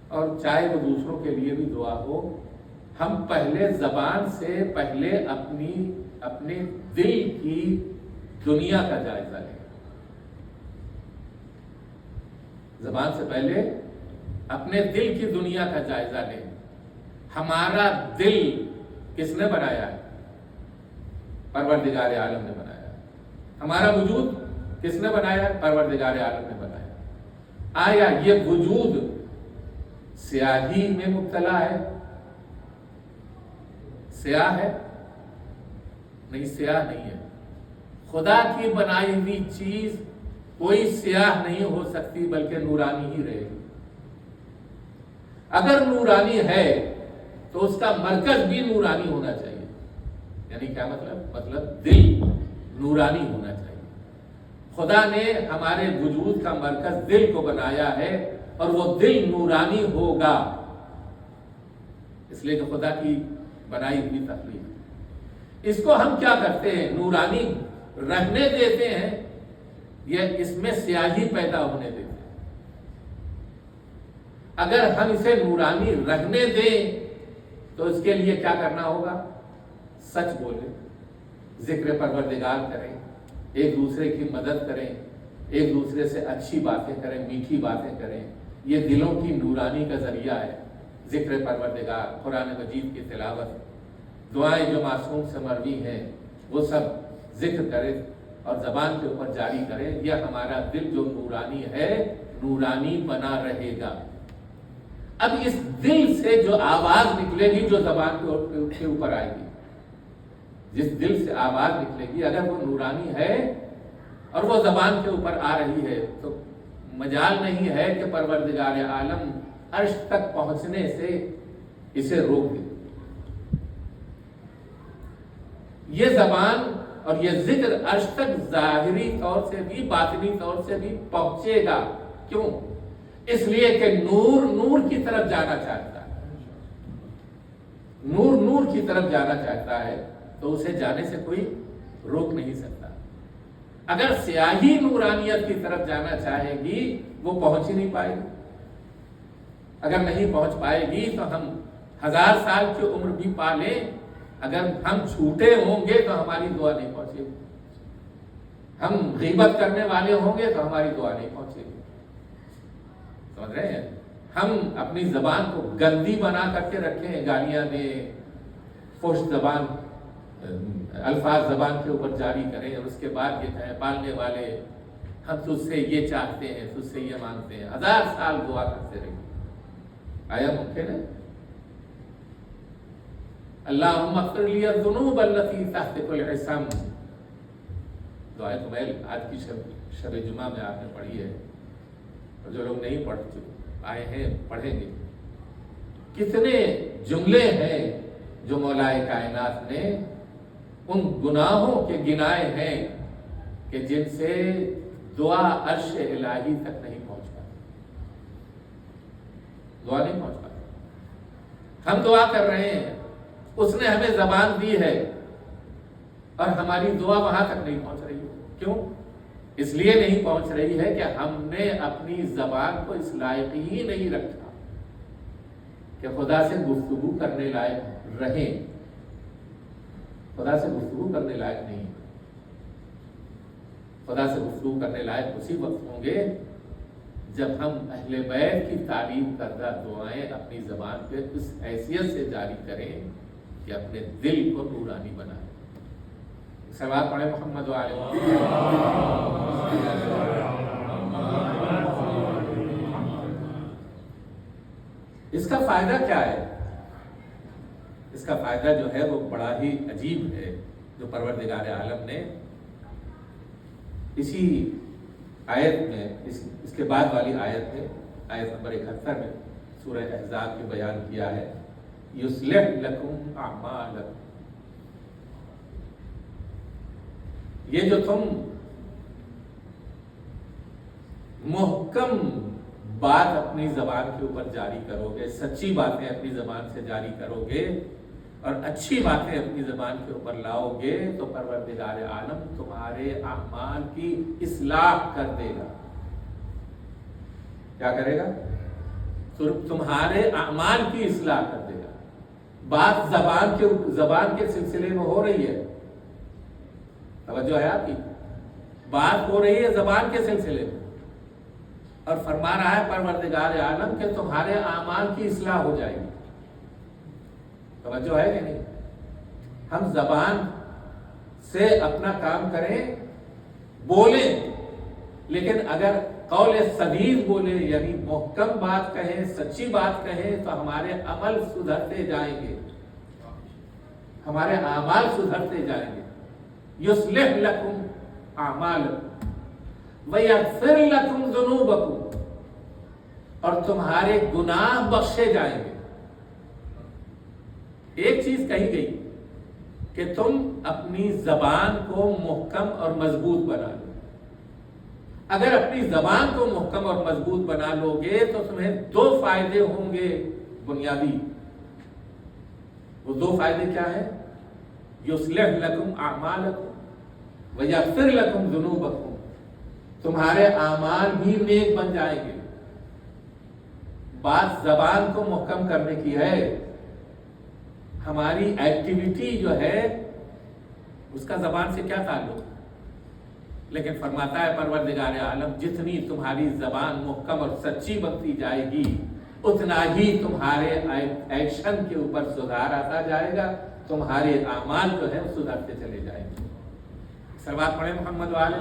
Speaker 1: اور چاہے وہ دوسروں کے لیے بھی دعا ہو، ہم پہلے زبان سے پہلے اپنے دل کی دنیا کا جائزہ لیں۔ زبان سے پہلے اپنے دل کی دنیا کا جائزہ لیں۔ ہمارا دل کس نے بنایا ہے؟ پروردگار عالم نے بنایا ہے۔ ہمارا وجود کس نے بنایا ہے؟ پروردگار عالم نے بنایا۔ آیا یہ وجود سیاہی میں مبتلا ہے؟ سیاہ ہے؟ نہیں، سیاہ نہیں ہے۔ خدا کی بنائی ہوئی چیز کوئی سیاہ نہیں ہو سکتی بلکہ نورانی ہی رہے گی۔ اگر نورانی ہے تو اس کا مرکز بھی نورانی ہونا چاہیے۔ یعنی کیا مطلب دل نورانی ہونا چاہیے۔ خدا نے ہمارے وجود کا مرکز دل کو بنایا ہے اور وہ دل نورانی ہوگا، اس لیے کہ خدا کی بنائی ہوئی تخلیق۔ اس کو ہم کیا کرتے ہیں؟ نورانی رہنے دیتے ہیں یا اس میں سیاہی پیدا ہونے دیتے ہیں؟ اگر ہم اسے نورانی رہنے دیں تو اس کے لیے کیا کرنا ہوگا؟ سچ بولیں، ذکر پروردگار کریں، ایک دوسرے کی مدد کریں، ایک دوسرے سے اچھی باتیں کریں، میٹھی باتیں کریں. یہ دلوں کی نورانی کا ذریعہ ہے. ذکر پروردگار، قرآن مجید کی تلاوت، دعائیں جو معصوم سے مروی ہیں وہ سب ذکر کریں اور زبان کے اوپر جاری کریں. یہ ہمارا دل جو نورانی ہے نورانی بنا رہے گا. اب اس دل سے جو آواز نکلے گی جو زبان کے اوپر آئے گی، جس دل سے آواز نکلے گی اگر وہ نورانی ہے اور وہ زبان کے اوپر آ رہی ہے تو مجال نہیں ہے کہ پروردگار عالم عرش تک پہنچنے سے اسے روک دے. یہ زبان اور یہ ذکر عرش تک ظاہری طور سے بھی باطنی طور سے بھی پہنچے گا. کیوں؟ اس لیے کہ نور نور کی طرف جانا چاہتا ہے. نور نور کی طرف جانا چاہتا ہے تو اسے جانے سے کوئی روک نہیں سکتا. اگر سیاہی نورانیت کی طرف جانا چاہے گی وہ پہنچ ہی نہیں پائے گی. اگر نہیں پہنچ پائے گی تو ہم 1000 سال کی عمر بھی پا لیں، اگر ہم جھوٹے ہوں گے تو ہماری دعا نہیں پہنچے گی. ہم غیبت کرنے والے ہوں گے تو ہماری دعا نہیں پہنچے گی. سمجھ رہے ہیں؟ ہم اپنی زبان کو گندی بنا کر کے رکھیں، گالیاں دیں، فحش زبان الفاظ زبان کے اوپر جاری کریں اور اس کے بعد یہ کہیں پالنے والے ہم تجھ سے یہ چاہتے ہیں، تجھ سے یہ مانگتے ہیں. 1000 سال دعا کرتے رہیں. آیا ممکن ہے؟ اللہم اغفر لی الذنوب التي تحت العصام. دعائے کمیل آج کی شب جمعہ میں آپ نے پڑھی ہے اور جو لوگ نہیں پڑھ آئے ہیں پڑھیں گے. کتنے جملے ہیں جو مولا کائنات نے ان گناہوں کے گنائے ہیں کہ جن سے دعا عرش الہی تک نہیں پہنچ پاتی. دعا نہیں پہنچ پاتی. ہم دعا کر رہے ہیں، اس نے ہمیں زبان دی ہے اور ہماری دعا وہاں تک نہیں پہنچ رہی. کیوں؟ اس لیے نہیں پہنچ رہی ہے کہ ہم نے اپنی زبان کو اس لائق ہی نہیں رکھا کہ خدا سے گفتگو کرنے لائق رہیں. خدا سے گفتگو کرنے لائق نہیں. خدا سے گفتگو کرنے لائق اسی وقت ہوں گے جب ہم اہل بیت کی تعلیم کردہ دعائیں اپنی زبان پہ اس حیثیت سے جاری کریں کہ اپنے دل کو نورانی بنائیں. صلوات پڑھیں محمد و آل اس کا فائدہ کیا ہے؟ اس کا فائدہ جو ہے وہ بڑا ہی عجیب ہے جو پروردگار عالم نے اسی آیت میں اس کے بعد والی آیت ہے، آیت نمبر 71 میں سورہ احزاب کے بیان کیا ہے. یصلح لکم اعمالکم. یہ جو تم محکم بات اپنی زبان کے اوپر جاری کرو گے، سچی باتیں اپنی زبان سے جاری کرو گے اور اچھی باتیں اپنی زبان کے اوپر لاؤ گے تو پروردگار عالم تمہارے اعمال کی اصلاح کر دے گا. کیا کرے گا؟ تمہارے اعمال کی اصلاح کر دے گا. بات زبان کے سلسلے میں ہو رہی ہے. توجہ ہے آپ کی؟ بات ہو رہی ہے زبان کے سلسلے میں اور فرما رہا ہے پروردگار عالم کہ تمہارے اعمال کی اصلاح ہو جائے گی. توجہ ہے کہ نہیں؟ ہم زبان سے اپنا کام کریں، بولیں، لیکن اگر قول سدید بولیں یعنی محکم بات کہیں، سچی بات کہیں تو ہمارے عمل سدھرتے جائیں گے، ہمارے اعمال سدھرتے جائیں گے. یصلح لکم اعمالکم ویغفر لکم ذنوبکم. اور تمہارے گناہ بخشے جائیں گے. ایک چیز کہی گئی کہ تم اپنی زبان کو محکم اور مضبوط بنا لو. اگر اپنی زبان کو محکم اور مضبوط بنا لو گے تو تمہیں 2 فائدے ہوں گے بنیادی. وہ 2 فائدے کیا ہیں؟ یصلح لکم اعمالکم ویغفر لکم ذنوبکم. تمہارے اعمال بھی نیک بن جائیں گے. بات زبان کو محکم کرنے کی ہے. ہماری ایکٹیویٹی جو ہے اس کا زبان سے کیا تعلق؟ لیکن فرماتا ہے پروردگار عالم جتنی تمہاری زبان محکم اور سچی بنتی جائے گی اتنا ہی تمہارے ایکشن کے اوپر سدھار آتا جائے گا، تمہارے اعمال جو ہے سدھرتے چلے جائیں گے۔ سلوات پڑھیں محمد والے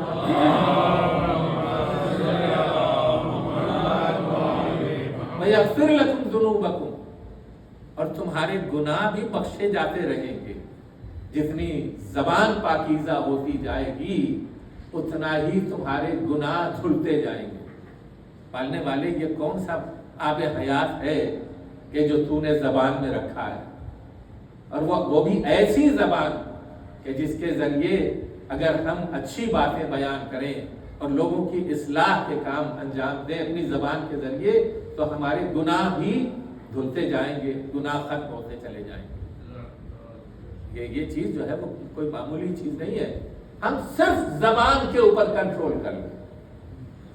Speaker 1: وَيَغْفِرْ لَكُمْ ذُنُوبَكُمْ، اور تمہارے گناہ بھی بخشے جاتے رہیں گے۔ جتنی زبان پاکیزہ ہوتی جائے گی اتنا ہی تمہارے گناہ دھلتے جائیں گے۔ پالنے والے یہ کون سا آب حیات ہے کہ جو تو نے زبان میں رکھا ہے، اور وہ بھی ایسی زبان کہ جس کے ذریعے اگر ہم اچھی باتیں بیان کریں اور لوگوں کی اصلاح کے کام انجام دیں اپنی زبان کے ذریعے تو ہمارے گناہ بھی دھلتے جائیں گے، گناہ ختم ہوتے چلے جائیں گے۔ یہ چیز جو ہے وہ کوئی معمولی چیز نہیں ہے۔ ہم صرف زبان کے اوپر کنٹرول کر لیں،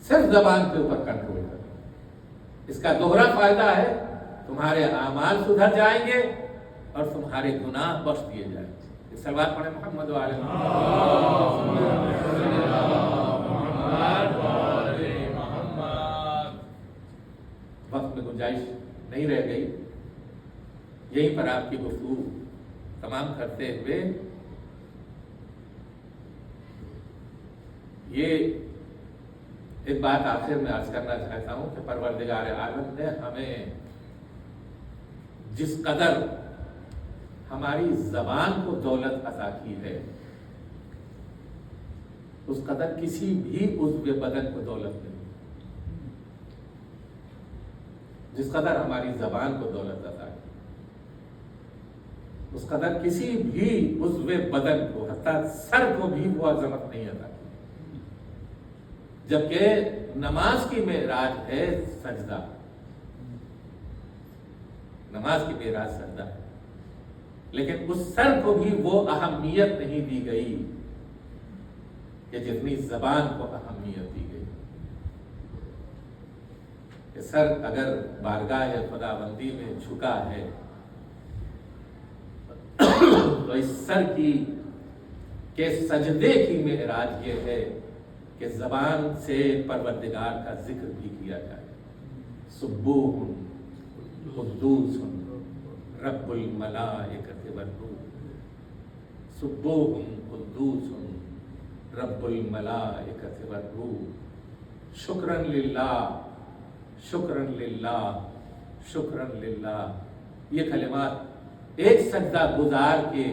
Speaker 1: صرف زبان کے اوپر کنٹرول کر لیں، اس کا دوہرا فائدہ ہے تمہارے اعمال سدھر جائیں گے اور تمہارے گناہ بخش دیے جائیں گے۔ صلوات پڑھیں محمد وعلی محمد۔ وقت میں گنجائش نہیں رہ گئی، یہیں پر آپ کی گفتگو تمام کرتے ہوئے یہ ایک بات آخر میں عرض کرنا چاہتا ہوں کہ پروردگار عالم نے ہمیں جس قدر ہماری زبان کو دولت عطا کی ہے اس قدر کسی بھی عضو بدن کو دولت نہیں، جس قدر ہماری زبان کو دولت عطا کی اس قدر کسی بھی عضو بدن کو حتیٰ سر کو بھی وہ عظمت نہیں عطا کی۔ جبکہ نماز کی معراج ہے سجدہ، نماز کی معراج سجدہ ہے، لیکن اس سر کو بھی وہ اہمیت نہیں دی گئی کہ جتنی زبان کو اہمیت دی گئی۔ کہ سر اگر بارگاہ خداوندی میں جھکا ہے تو اس سر کے سجدے کی معراج یہ ہے کہ زبان سے پروردگار کا ذکر بھی کیا جائے۔ سبوح قدوس رب الملائکۃ والروح، سبوح قدوس رب الملائکۃ والروح، شکراً للہ شکراً للہ شکراً للہ۔ یہ کلمات ایک سجدہ گزار کے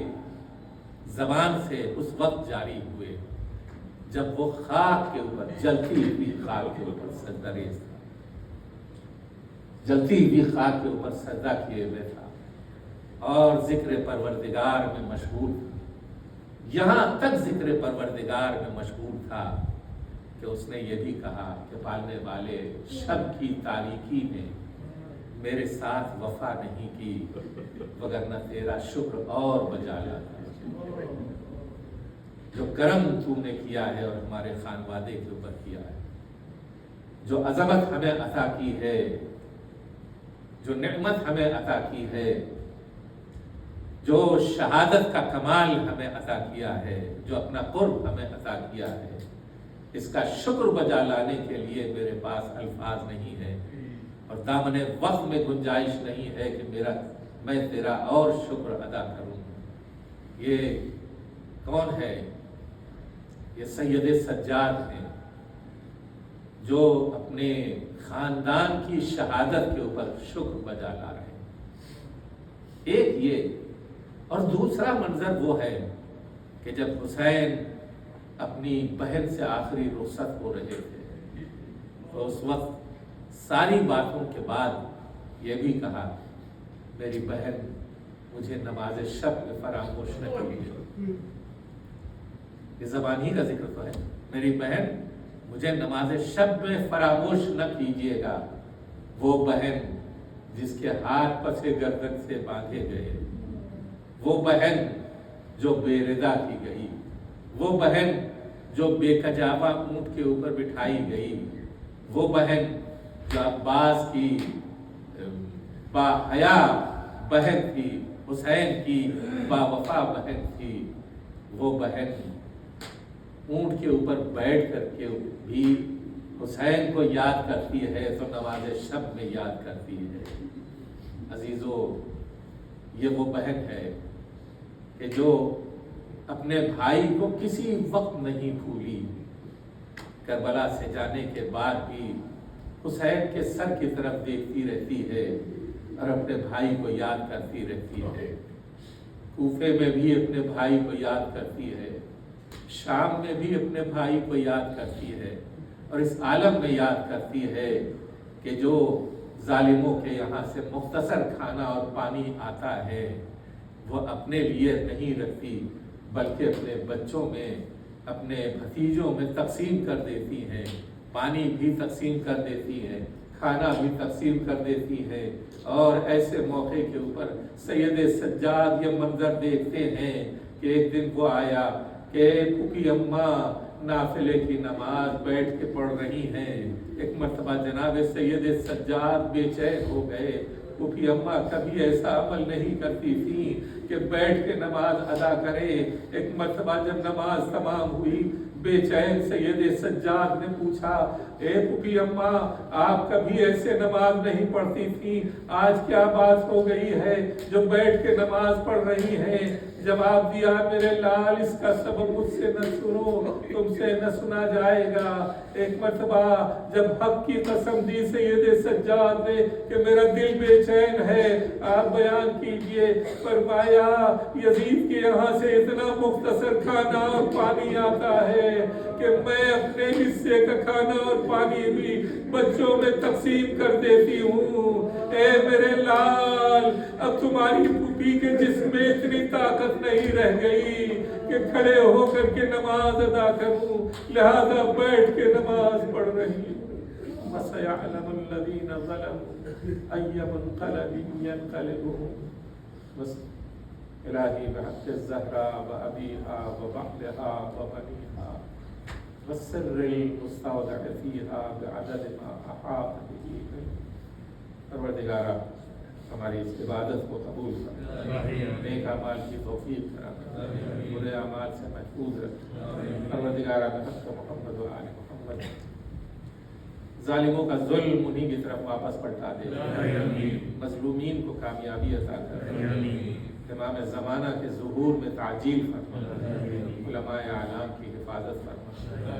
Speaker 1: زبان سے اس وقت جاری ہوئے جب وہ خاک کے اوپر، جلتی ہوئی خاک کے اوپر سجدہ ریز تھا، جلتی ہوئی خاک کے اوپر سجدہ کیے ہوئے تھا اور ذکر پروردگار میں مشغول تھا۔ یہاں تک ذکر پروردگار میں مشغول تھا کہ اس نے یہ بھی کہا کہ پالنے والے شب کی تاریکی میں میرے ساتھ وفا نہیں کی وگرنہ تیرا شکر اور بجا لاتا۔ جو کرم تو نے کیا ہے اور ہمارے خانوادے کے اوپر کیا ہے، جو عظمت ہمیں عطا کی ہے، جو نعمت ہمیں عطا کی ہے، جو شہادت کا کمال ہمیں عطا کیا ہے، جو اپنا قرب ہمیں عطا کیا ہے، اس کا شکر بجا لانے کے لیے میرے پاس الفاظ نہیں ہے اور دامن وقت میں گنجائش نہیں ہے کہ میں تیرا اور شکر ادا کروں۔ یہ کون ہے؟ یہ سید سجاد ہیں جو اپنے خاندان کی شہادت کے اوپر شکر بجا لا رہے ہیں۔ ایک یہ، اور دوسرا منظر وہ ہے کہ جب حسین اپنی بہن سے آخری رخصت ہو رہے تھے تو اس وقت ساری باتوں کے بعد یہ بھی کہا میری بہن مجھے نماز شب میں فراموش نہ کیجیے۔ یہ زبان ہی کا ذکر تو ہے، میری بہن مجھے نماز شب میں فراموش نہ کیجیے گا۔ وہ بہن جس کے ہاتھ پسے گردن سے باندھے گئے، وہ بہن جو بے رضا کی گئی، وہ بہن جو بے کجاوا اونٹ کے اوپر بٹھائی گئی، وہ بہن جو عباس کی با حیا بہن تھی، حسین کی با وفا بہن تھی، وہ بہن اونٹ کے اوپر بیٹھ کر کے بھی حسین کو یاد کرتی ہے تو نماز شب میں یاد کرتی ہے۔ عزیزو، یہ وہ بہن ہے کہ جو اپنے بھائی کو کسی وقت نہیں بھولی، کربلا سے جانے کے بعد بھی حسین کے سر کی طرف دیکھتی رہتی ہے اور اپنے بھائی کو یاد کرتی رہتی ہے۔ کوفے میں بھی اپنے بھائی کو یاد کرتی ہے، شام میں بھی اپنے بھائی کو یاد کرتی ہے، اور اس عالم میں یاد کرتی ہے کہ جو ظالموں کے یہاں سے مختصر کھانا اور پانی آتا ہے وہ اپنے لیے نہیں رکھتی، بلکہ اپنے بچوں میں، اپنے بھتیجوں میں تقسیم کر دیتی ہیں، پانی بھی تقسیم کر دیتی ہے، کھانا بھی تقسیم کر دیتی ہے۔ اور ایسے موقع کے اوپر سید سجاد یہ منظر دیکھتے ہیں کہ ایک دن وہ آیا کہ پھوپھی اماں نافلے کی نماز بیٹھ کے پڑھ رہی ہیں۔ ایک مرتبہ جناب سید سجاد بے چین ہو گئے، پھوپھی اماں کبھی ایسا عمل نہیں کرتی تھی کہ بیٹھ کے نماز ادا کرے۔ ایک مرتبہ جب نماز تمام ہوئی، بے چین سید سجاد نے پوچھا، اے پھوپھی اماں، آپ کبھی ایسے نماز نہیں پڑھتی تھی، آج کیا بات ہو گئی ہے جو بیٹھ کے نماز پڑھ رہی ہیں؟ جواب دیا، میرے لال، اس کا سبب مجھ سے نہ سنو، تم سے نہ سنا جائے گا۔ ایک مرتبہ جب حق کی قسم دی سید سجاد نے کہ میرا دل بے چین ہے، آپ بیان کیجئے، فرمایا یزید کے یہاں سے اتنا مختصر کھانا اور پانی آتا ہے کہ میں اپنے حصے کا کھانا اور پانی بھی بچوں میں تقسیم کر دیتی ہوں۔ اے میرے لال، اب تمہاری پھوپھی کے جسم میں اتنی طاقت نہیں رہ گئی کہ کھڑے ہو کر کے نماز ادا کروں، لہذا بیٹھ کے نماز پڑھ رہی ہوں۔ وَسَيَعْلَمُ الَّذِينَ ظَلَمُوا أَيَّ مُنقَلَبٍ يَنقَلِبُونَ۔ بس الہی بحق الزہراء وَأَبِيهَا وَبَعْلِهَا وَبَنِيهَا وَالسِّرِّ الْمُسْتَوْدَعِ فِيهَا بِعَدَدِ مَا أَحَاطَ بِهِ۔ پروردگارا، ہماری اس عبادت کو قبول کر، نیک اعمال کی توفیق کرا، برے اعمال سے محفوظ رکھ۔ پروردگارا، بحق محمد و آل محمد ظالموں کا ظلم انہی کی طرف واپس پلٹا دے، مظلومین کو کامیابی عطا کر، امام زمانہ کے ظہور میں تعجیل فرما، علماء اعلام کی حفاظت فرما۔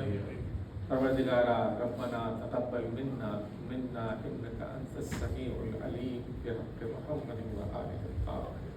Speaker 1: پروردگارا، ربنا تقبل منا انك انت السميع العليم بحق محمد و آلہ الطاہرین۔